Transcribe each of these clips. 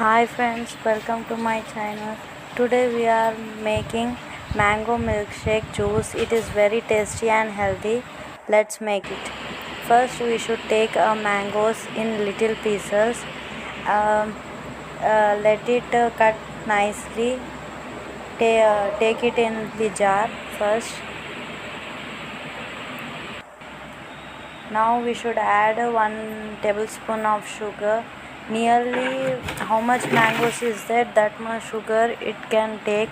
Hi friends, welcome to my channel. Today we are making mango milkshake juice. It is very tasty and healthy. Let's make it. First we should take mangoes in little pieces. Um, Let it cut nicely. Take it in the jar first. Now we should add 1 tablespoon of sugar. Nearly how much mangoes is that much sugar it can take.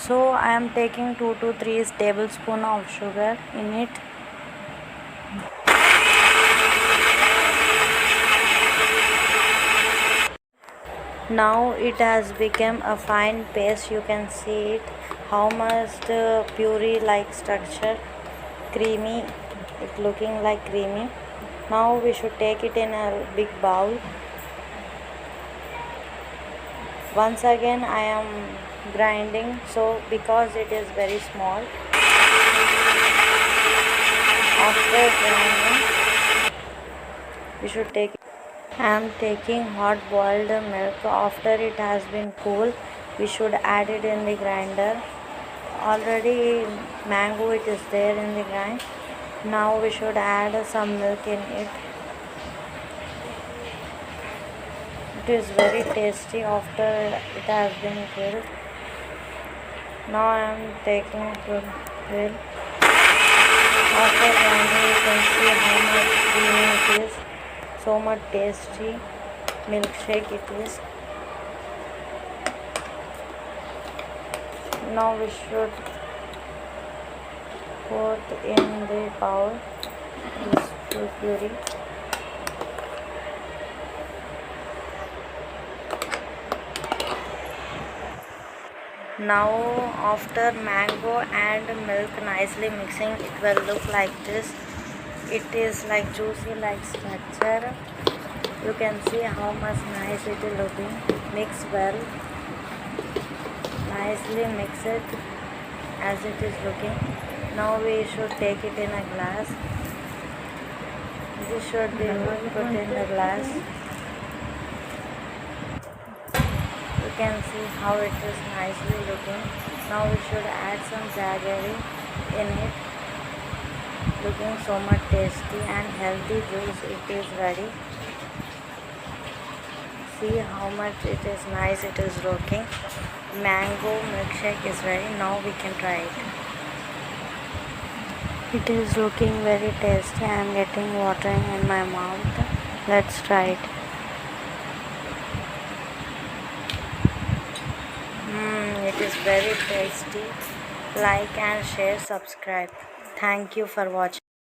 So I am taking 2 to 3 tablespoon of sugar in it. Now it has become a fine paste. You can see it how much the puree like structure, creamy, it looking like creamy. Now we should take it in a big bowl. Once again I am grinding, so because it is very small. After grinding we should take it. I am taking hot boiled milk. After it has been cool, we should add it in the grinder. Already mango it is there in the grind. Now we should add some milk in it. It is very tasty after it has been grilled. Now I am taking to grill. After grinding you can see how much creamy it is. So much tasty milkshake it is. Now we should put in the bowl this puree. Now after mango and milk nicely mixing, it will look like this. It is like juicy like structure. You can see how much nice it is looking. Mix well. Nicely mix it as it is looking. Now we should take it in a glass. This should be put in the glass. You can see how it is nicely looking. Now we should add some jaggery in it. Looking so much tasty and healthy juice it is ready. See how much it is nice it is looking. Mango milkshake is ready. Now we can try it. It is looking very tasty. I am getting watering in my mouth. Let's try it. It is very tasty. Like and share, subscribe. Thank you for watching.